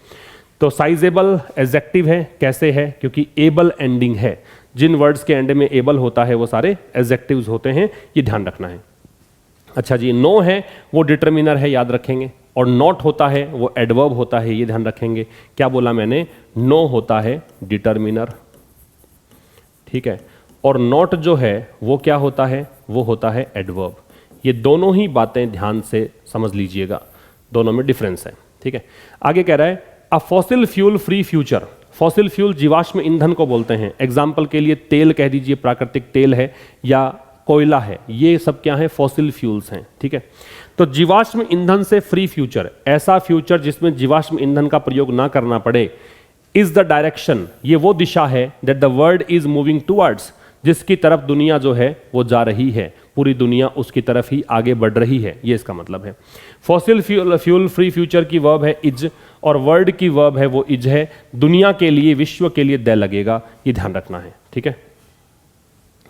तो साइजेबल एडजेक्टिव है, कैसे है, क्योंकि एबल एंडिंग है, जिन वर्ड्स के एंड में एबल होता है वो सारे एडजेक्टिव्स होते हैं, ये ध्यान रखना है। अच्छा जी, नो है वो डिटर्मिनर है, याद रखेंगे, और नॉट होता है वो एडवर्ब होता है, ये ध्यान रखेंगे। क्या बोला मैंने, नो होता है डिटर्मिनर, ठीक है, और नॉट जो है वो क्या होता है, वो होता है एडवर्ब। ये दोनों ही बातें ध्यान से समझ लीजिएगा, दोनों में डिफरेंस है। ठीक है, आगे कह रहा है a fossil fuel free future. Fossil fuel जीवाश्म ईंधन को बोलते हैं, एग्जाम्पल के लिए तेल कह दीजिए, प्राकृतिक तेल है या कोयला है, ये सब क्या है, फॉसिल फ्यूल्स हैं। ठीक है, तो जीवाश्म ईंधन से फ्री फ्यूचर, ऐसा फ्यूचर जिसमें जीवाश्म ईंधन का प्रयोग ना करना पड़े, इज द डायरेक्शन, ये वो दिशा है, that the world is moving towards, जिसकी तरफ दुनिया जो है वो जा रही है, पूरी दुनिया उसकी तरफ ही आगे बढ़ रही है, ये इसका मतलब है। फॉसिल फ्यूल फ्री फ्यूचर की वर्ब है इज, और वर्ल्ड की वर्ब है वो इज है, दुनिया के लिए, विश्व के लिए द लगेगा, ये ध्यान रखना है। ठीक है,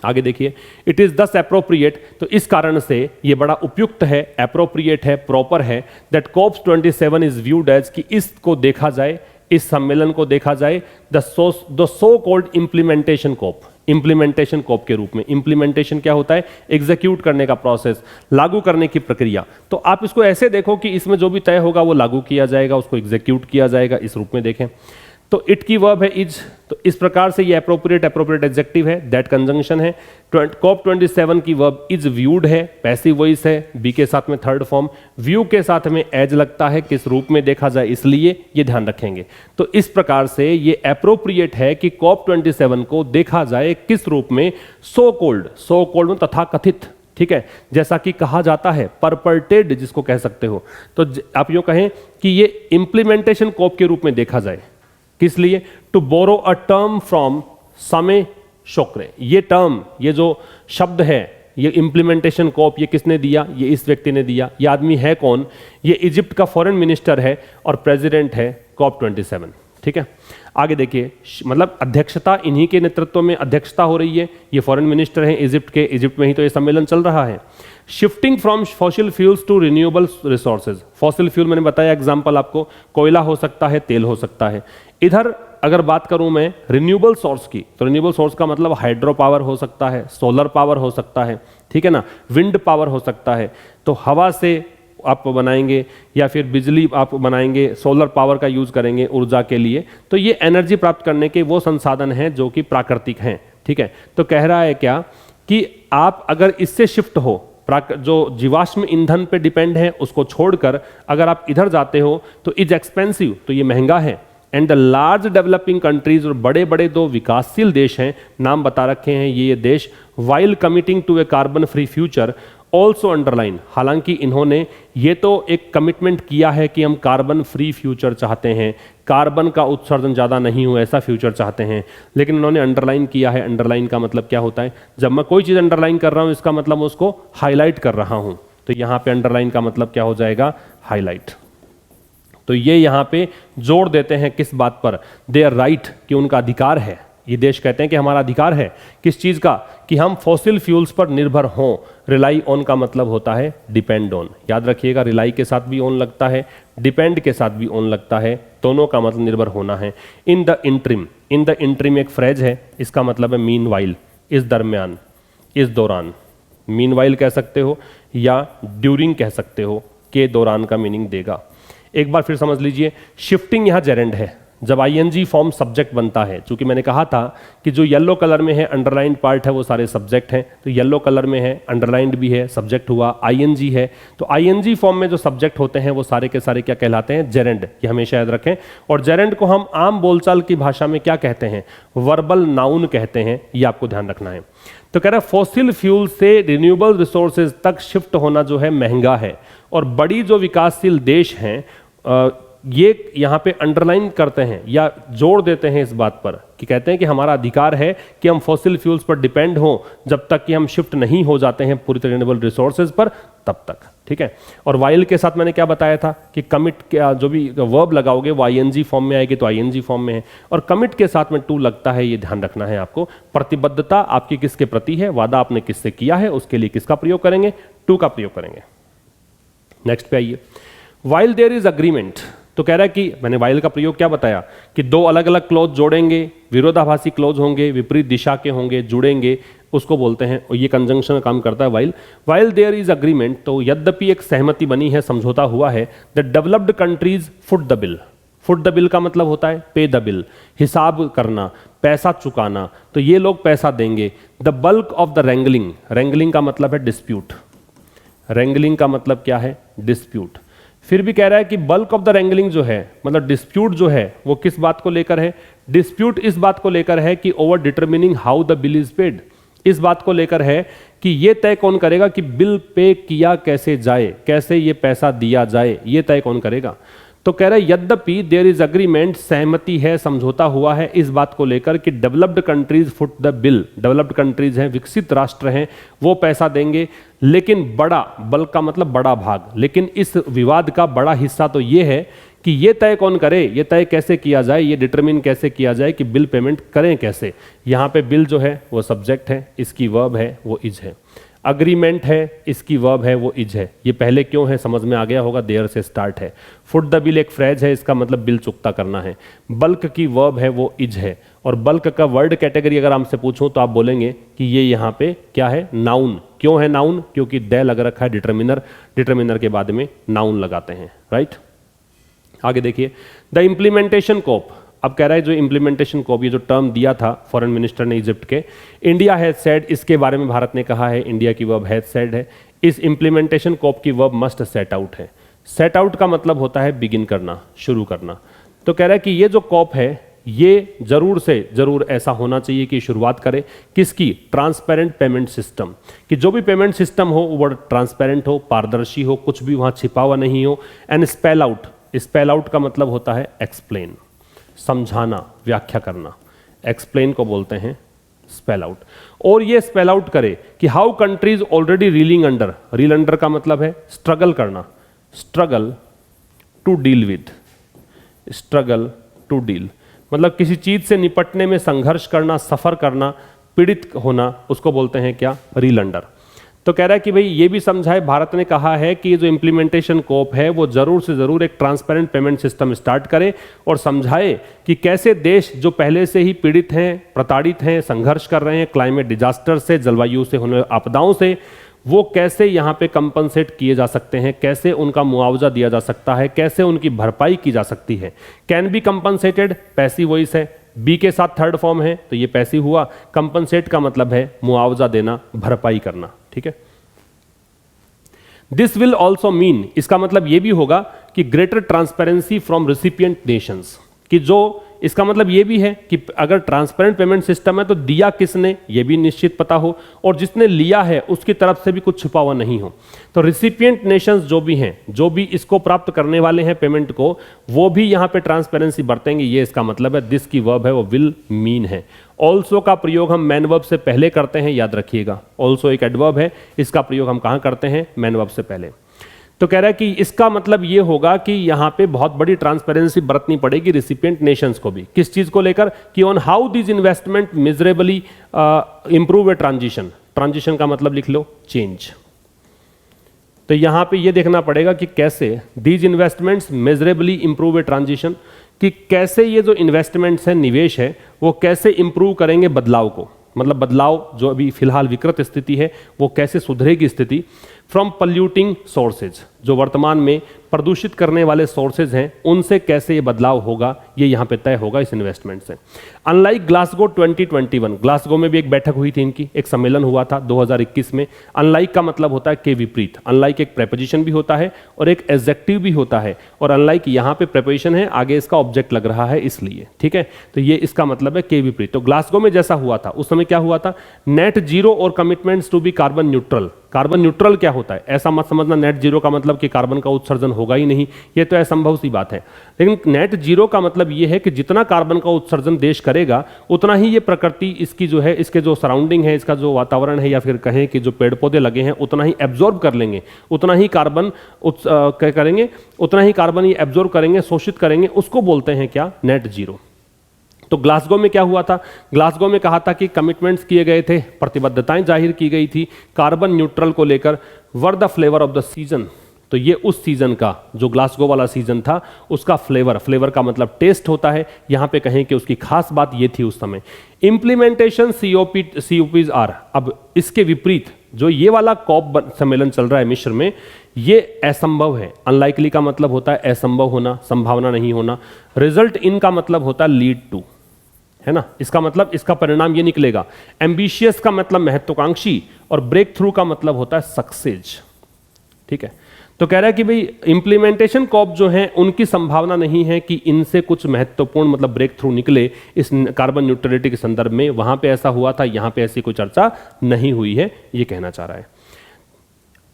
आगे देखिए, इट इज दस एप्रोप्रिएट, तो इस कारण से ये बड़ा उपयुक्त है, एप्रोप्रिएट है, प्रॉपर है, that COP 27 is viewed as, कि इसको देखा जाए, इस सम्मेलन को देखा जाए the so called implementation COP, implementation COP के रूप में। इम्प्लीमेंटेशन क्या होता है, एग्जीक्यूट करने का प्रोसेस, लागू करने की प्रक्रिया। तो आप इसको ऐसे देखो कि इसमें जो भी तय होगा वो लागू किया जाएगा, उसको एग्जीक्यूट किया जाएगा, इस रूप में देखें। तो इट की वर्ब है इज, तो इस प्रकार से ये एप्रोप्रिएट एडजेक्टिव है, दैट कंजंक्शन है। COP 27 की वर्ब इज व्यूड है, पैसिव वॉइस है, बी के साथ में थर्ड फॉर्म, व्यू के साथ में एज लगता है, किस रूप में देखा जाए, इसलिए ये ध्यान रखेंगे। तो इस प्रकार से ये एप्रोप्रिएट है कि COP 27 को देखा जाए किस रूप में, सो कोल्ड में तथा कथित, ठीक है, जैसा कि कहा जाता है, परपर्टेड जिसको कह सकते हो। तो आप यूं कहें कि ये इंप्लीमेंटेशन कोप के रूप में देखा जाए, किस लिए, to borrow a term from Sameh Shoukry. ये टर्म, ये जो शब्द है, ये इंप्लीमेंटेशन कोप, ये किसने दिया, ये इस व्यक्ति ने दिया। ये आदमी है कौन, ये इजिप्ट का फॉरेन मिनिस्टर है और प्रेसिडेंट है COP 27। ठीक है, आगे देखिए, मतलब अध्यक्षता इन्हीं के नेतृत्व में अध्यक्षता हो रही है, ये फॉरेन मिनिस्टर हैं इजिप्ट के, इजिप्ट में ही तो ये सम्मेलन चल रहा है। Shifting from fossil fuels to renewable resources, fossil fuel मैंने बताया एग्जांपल आपको, कोयला हो सकता है, तेल हो सकता है। इधर अगर बात करूं मैं रिन्यूएबल सोर्स की, तो रिन्यूएबल सोर्स का मतलब हाइड्रो पावर हो सकता है, सोलर पावर हो सकता है, ठीक है ना, विंड पावर हो सकता है, तो हवा से आप बनाएंगे या फिर बिजली आप बनाएंगे, सोलर पावर का यूज करेंगे ऊर्जा के लिए, तो ये एनर्जी प्राप्त करने के वो संसाधन हैं जो कि प्राकृतिक हैं। ठीक है, तो कह रहा है क्या कि आप अगर इससे शिफ्ट हो, जो जीवाश्म ईंधन पे डिपेंड है उसको छोड़कर अगर आप इधर जाते हो तो इज एक्सपेंसिव, तो ये महंगा है। And the large developing countries, और बड़े बड़े दो विकासशील देश हैं, नाम बता रखे हैं ये देश, while committing to a carbon free future also underline, हालांकि इन्होंने ये तो एक कमिटमेंट किया है कि हम कार्बन फ्री फ्यूचर चाहते हैं, कार्बन का उत्सर्जन ज़्यादा नहीं हो ऐसा फ्यूचर चाहते हैं, लेकिन इन्होंने अंडरलाइन किया है। अंडरलाइन का मतलब क्या होता है, जब मैं कोई चीज़ अंडरलाइन कर रहा हूँ इसका मतलब मैं उसको हाईलाइट कर रहा हूँ, तो यहाँ पे अंडरलाइन का मतलब क्या हो जाएगा, हाईलाइट। तो ये यहाँ पे जोड़ देते हैं किस बात पर, देयर राइट, कि उनका अधिकार है, ये देश कहते हैं कि हमारा अधिकार है किस चीज़ का, कि हम फॉसिल फ्यूल्स पर निर्भर हों। रिलाई ऑन का मतलब होता है डिपेंड ऑन, याद रखिएगा, रिलाई के साथ भी ऑन लगता है, डिपेंड के साथ भी ऑन लगता है, दोनों का मतलब निर्भर होना है। In the interim, in the interim एक फ्रेज है, इसका मतलब है मीन वाइल, इस दरमियान, इस दौरान, मीन वाइल कह सकते हो या ड्यूरिंग कह सकते हो, के दौरान का मीनिंग देगा। एक बार फिर समझ लीजिए, शिफ्टिंग यहाँ जेरेंड है, जब आईएनजी फॉर्म सब्जेक्ट बनता है, चूंकि मैंने कहा था कि जो येलो कलर में है अंडरलाइंड पार्ट है वो सारे सब्जेक्ट हैं, तो येलो कलर में है, अंडरलाइंड भी है, सब्जेक्ट हुआ, आईएनजी है, तो आईएनजी फॉर्म में जो सब्जेक्ट होते हैं वो सारे के सारे क्या कहलाते हैं, जेरेंड, ये हमेशा याद रखें। और जेरेंड को हम आम बोलचाल की भाषा में क्या कहते हैं, वर्बल नाउन कहते हैं, ये आपको ध्यान रखना है। तो कह रहा है फॉसिल फ्यूल से रिन्यूएबल रिसोर्सेज तक शिफ्ट होना जो है महंगा है, और बड़ी जो विकासशील देश हैं ये यहाँ पे अंडरलाइन करते हैं या जोड़ देते हैं इस बात पर कि कहते हैं कि हमारा अधिकार है कि हम फॉसिल फ्यूल्स पर डिपेंड हों जब तक कि हम शिफ्ट नहीं हो जाते हैं पूरी रिन्यूएबल रिसोर्सेज पर, तब तक। ठीक है, और वाइल के साथ मैंने क्या बताया था कि कमिट के जो भी वर्ब लगाओगे वो आईएनजी फॉर्म में आएगी, तो आईएनजी फॉर्म में है, और कमिट के साथ में टू लगता है, ये ध्यान रखना है आपको। प्रतिबद्धता आपकी किसके प्रति है, वादा आपने किससे किया है, उसके लिए किसका प्रयोग करेंगे, टू का प्रयोग करेंगे। नेक्स्ट पे आइए, वाइल देयर इज अग्रीमेंट, तो कह रहा है कि मैंने वाइल का प्रयोग क्या बताया कि दो अलग अलग क्लॉज जोड़ेंगे, विरोधाभासी क्लॉज होंगे, विपरीत दिशा के होंगे, जुड़ेंगे, उसको बोलते हैं, और ये कंजंक्शन का काम करता है while. While there is agreement, तो यद्यपि एक सहमति बनी है, समझौता हुआ है, the developed countries foot the bill. Foot the bill का मतलब होता है पे द बिल, हिसाब करना, पैसा चुकाना, तो ये लोग पैसा देंगे। द बल्क ऑफ द रेंगलिंग, रेंगलिंग का मतलब है डिस्प्यूट, रेंगलिंग का मतलब क्या है, डिस्प्यूट। फिर भी कह रहा है कि बल्क ऑफ द रेंगलिंग जो है, मतलब डिस्प्यूट जो है वो किस बात को लेकर है, डिस्प्यूट इस बात को लेकर है कि over determining how the bill is paid, इस बात को लेकर है कि ये तय कौन करेगा कि बिल पे किया कैसे जाए, कैसे ये पैसा दिया जाए, ये तय कौन करेगा। तो कह रहा है यद्यपि देयर इज अग्रीमेंट, सहमति है, समझौता हुआ है इस बात को लेकर कि developed countries foot the bill, developed countries हैं, विकसित राष्ट्र हैं, वो पैसा देंगे, लेकिन बड़ा, बल्क का मतलब बड़ा भाग, लेकिन इस विवाद का बड़ा हिस्सा तो ये है कि ये तय कौन करे, ये तय कैसे किया जाए, ये डिटरमिन कैसे किया जाए कि बिल पेमेंट करें कैसे। यहाँ पे बिल जो है वो सब्जेक्ट है, इसकी वर्ब है वो इज है, अग्रीमेंट है, इसकी वर्ब है वो इज है। ये पहले क्यों है समझ में आ गया होगा, देयर से स्टार्ट है। फुट द बिल एक फ्रेज है, इसका मतलब बिल चुकता करना है। बल्क की वर्ब है वो इज है, और बल्क का वर्ड कैटेगरी अगर आपसे पूछूं तो आप बोलेंगे कि ये यहाँ पे क्या है, नाउन। क्यों है नाउन, क्योंकि दे लग रखा है डिटरमिनर, डिटरमिनर के बाद में नाउन लगाते हैं, राइट। आगे देखिए, द इम्प्लीमेंटेशन कोप, अब कह रहा है जो इम्प्लीमेंटेशन कोप, ये जो टर्म दिया था फॉरेन मिनिस्टर ने इजिप्ट के, इंडिया हैज सेड, इसके बारे में भारत ने कहा है, इंडिया की वर्ब हैज सेड है। इस इम्प्लीमेंटेशन कोप की वर्ब मस्ट सेट आउट है। सेट आउट का मतलब होता है बिगिन करना, शुरू करना। तो कह रहा है कि ये जो कोप है ये जरूर से जरूर ऐसा होना चाहिए कि शुरुआत करे किसकी, ट्रांसपेरेंट पेमेंट सिस्टम, कि जो भी पेमेंट सिस्टम हो वो ट्रांसपेरेंट हो, पारदर्शी हो, कुछ भी वहां छिपा हुआ नहीं हो। And spell out, spell out का मतलब होता है एक्सप्लेन, समझाना, व्याख्या करना, एक्सप्लेन को बोलते हैं स्पेल आउट। और ये स्पेल आउट करे कि how countries already reeling under, reel under का मतलब है स्ट्रगल करना, struggle to deal with, struggle to deal मतलब किसी चीज से निपटने में संघर्ष करना, सफर करना, पीड़ित होना, उसको बोलते हैं क्या, रील अंडर। तो कह रहा है कि भाई ये भी समझाए, भारत ने कहा है कि जो इम्प्लीमेंटेशन कोप है वो जरूर से जरूर एक ट्रांसपेरेंट पेमेंट सिस्टम स्टार्ट करे और समझाए कि कैसे देश जो पहले से ही पीड़ित हैं, प्रताड़ित हैं, संघर्ष कर रहे हैं क्लाइमेट डिजास्टर से, जलवायु से होने वाली आपदाओं से, वो कैसे यहाँ पे कंपनसेट किए जा सकते हैं, कैसे उनका मुआवजा दिया जा सकता है, कैसे उनकी भरपाई की जा सकती है। Can be compensated, passive voice है, बी के साथ थर्ड फॉर्म है तो ये पैसिव हुआ। कंपनसेट का मतलब है मुआवजा देना, भरपाई करना, ठीक है। दिस विल ऑल्सो मीन, इसका मतलब ये भी होगा कि greater transparency from recipient Nations, कि जो इसका मतलब ये भी है कि अगर ट्रांसपेरेंट पेमेंट सिस्टम है तो दिया किसने ये भी निश्चित पता हो, और जिसने लिया है उसकी तरफ से भी कुछ छुपा हुआ नहीं हो। तो रिसिपिएंट नेशंस जो भी हैं, जो भी इसको प्राप्त करने वाले हैं पेमेंट को, वो भी यहाँ पे ट्रांसपेरेंसी बरतेंगे, ये इसका मतलब है। दिस की वर्ब है वो विल मीन है। ऑल्सो का प्रयोग हम मैन वर्ब से पहले करते हैं, याद रखिएगा। ऑल्सो एक एडवर्ब है, इसका प्रयोग हम कहाँ करते हैं, मैन वर्ब से पहले। तो कह रहा है कि इसका मतलब ये होगा कि यहाँ पे बहुत बड़ी ट्रांसपेरेंसी बरतनी पड़ेगी रिसिपिएंट नेशंस को भी। किस चीज को लेकर, कि on how this investment miserably improve a transition. Transition का मतलब लिख लो चेंज। तो यहाँ पे ये देखना पड़ेगा कि कैसे these investments measurably improve a transition, कि कैसे ये जो इन्वेस्टमेंट्स हैं, निवेश है, वो कैसे इंप्रूव करेंगे बदलाव को, मतलब बदलाव जो अभी फिलहाल विकृत स्थिति है वो कैसे सुधरेगी स्थिति। फ्रॉम पल्यूटिंग सोर्सेज, जो वर्तमान में प्रदूषित करने वाले सोर्सेज हैं, उनसे कैसे ये बदलाव होगा, ये यहाँ पे तय होगा इस इन्वेस्टमेंट से। अनलाइक ग्लासगो 2021, ग्लासगो में भी एक बैठक हुई थी इनकी, एक सम्मेलन हुआ था 2021 में। अनलाइक का मतलब होता है के विपरीत। अनलाइक एक प्रेपोजिशन भी होता है और एक एडजेक्टिव भी होता है, और अनलाइक यहाँ पे प्रेपोजिशन है, आगे इसका ऑब्जेक्ट लग रहा है इसलिए, ठीक है। तो ये इसका मतलब है के विपरीत। तो ग्लासगो में जैसा हुआ था उस समय क्या हुआ था, नेट जीरो और commitments to be carbon neutral. Carbon neutral क्या होता है। ऐसा मत समझना नेट जीरो का मतलब कि कार्बन का उत्सर्जन होगा ही नहीं, ये तो असंभव सी बात है। लेकिन नेट जीरो का मतलब ये है कि जितना कार्बन का उत्सर्जन देश करेगा उतना ही ये प्रकृति इसकी जो है, इसके जो सराउंडिंग है, इसका जो वातावरण है, या फिर कहें कि जो पेड़ पौधे लगे हैं उतना ही एब्जॉर्ब कर लेंगे, उतना ही कार्बन क्या करेंगे, उतना ही कार्बन ये एब्जॉर्ब करेंगे, शोषित करेंगे। उसको बोलते हैं क्या, नेट जीरो। तो ग्लासगो में क्या हुआ था, ग्लासगो में कहा था कि कमिटमेंट्स किए गए थे, प्रतिबद्धताएं जाहिर की गई थी कार्बन न्यूट्रल को लेकर। Were the flavour of the season, तो ये उस सीजन का जो ग्लासगो वाला सीजन था उसका फ्लेवर, फ्लेवर का मतलब टेस्ट होता है, यहां पे कहें कि उसकी खास बात ये थी उस समय। इंप्लीमेंटेशन COPs आर, अब इसके विपरीत जो ये वाला कॉप सम्मेलन चल रहा है मिस्र में, ये असंभव है। अनलाइकली का मतलब होता है असंभव होना, संभावना नहीं होना। रिजल्ट इन का मतलब होता है लीड टू, है ना, इसका मतलब इसका परिणाम ये निकलेगा। एम्बिशियस का मतलब महत्वाकांक्षी, और ब्रेक थ्रू का मतलब होता है सक्सेस। ठीक है, तो कह रहा है कि भाई इंप्लीमेंटेशन कॉप जो है उनकी संभावना नहीं है कि इनसे कुछ महत्वपूर्ण मतलब ब्रेक थ्रू निकले इस कार्बन न्यूट्रलिटी के संदर्भ में। वहां पे ऐसा हुआ था, यहां पे ऐसी कोई चर्चा नहीं हुई है, ये कहना चाह रहा है।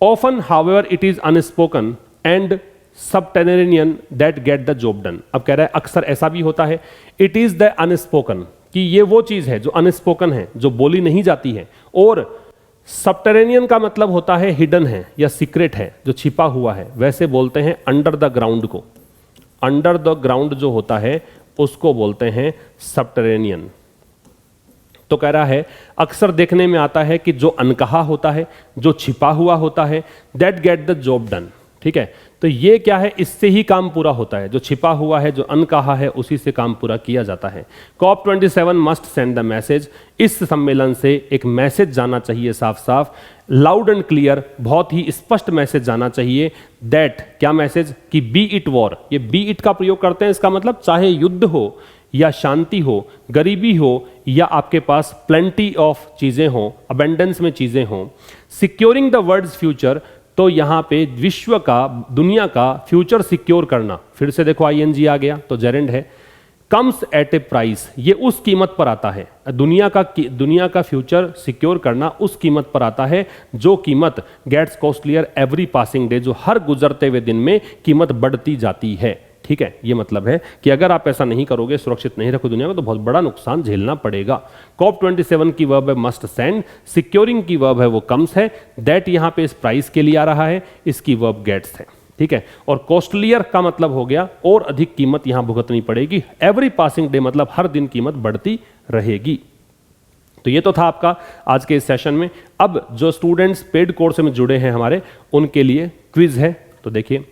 Often however it is unspoken and subterranean that get the job done. अब कह रहा है अक्सर ऐसा भी होता है, इट इज द अनस्पोकन, कि ये वो चीज है जो अनस्पोकन है, जो बोली नहीं जाती है, और सबटेरेनियन का मतलब होता है हिडन है या सीक्रेट है, जो छिपा हुआ है। वैसे बोलते हैं अंडर द ग्राउंड को, अंडर द ग्राउंड जो होता है उसको बोलते हैं सबटेरेनियन। तो कह रहा है अक्सर देखने में आता है कि जो अनकहा होता है, जो छिपा हुआ होता है, that get the job done. ठीक है, तो ये क्या है, इससे ही काम पूरा होता है। जो छिपा हुआ है, जो अनकहा है, उसी से काम पूरा किया जाता है। COP27 must send the message, इस सम्मेलन से एक मैसेज जाना चाहिए साफ साफ, लाउड एंड क्लियर, बहुत ही स्पष्ट मैसेज जाना चाहिए। दैट, क्या मैसेज, कि बी इट वॉर, ये बी इट का प्रयोग करते हैं, इसका मतलब चाहे युद्ध हो या शांति हो, गरीबी हो या आपके पास प्लेंटी ऑफ चीजें हो, अबेंडेंस में चीजें हो, सिक्योरिंग द वर्ल्ड्स फ्यूचर, तो यहां पे विश्व का, दुनिया का फ्यूचर सिक्योर करना, फिर से देखो ING आ गया तो जेरेंड है, कम्स एट ए प्राइस, ये उस कीमत पर आता है। दुनिया का फ्यूचर सिक्योर करना उस कीमत पर आता है जो कीमत gets costlier every passing day, जो हर गुजरते हुए दिन में कीमत बढ़ती जाती है। ठीक है, ये मतलब है कि अगर आप ऐसा नहीं करोगे, सुरक्षित नहीं रखो दुनिया को, तो बहुत बड़ा नुकसान झेलना पड़ेगा। COP27 की वर्ब है मस्ट सेंड, सिक्योरिंग की वर्ब है वो कम्स है, दैट यहां पे इस प्राइस के लिए आ रहा है, इसकी वर्ब गेट्स है। ठीक है, और कॉस्टलियर का मतलब हो गया और अधिक कीमत यहां भुगतनी पड़ेगी। एवरी पासिंग डे मतलब हर दिन कीमत बढ़ती रहेगी। तो ये तो था आपका आज के इस सेशन में। अब जो स्टूडेंट्स पेड कोर्स में जुड़े हैं हमारे, उनके लिए क्विज है, तो देखिए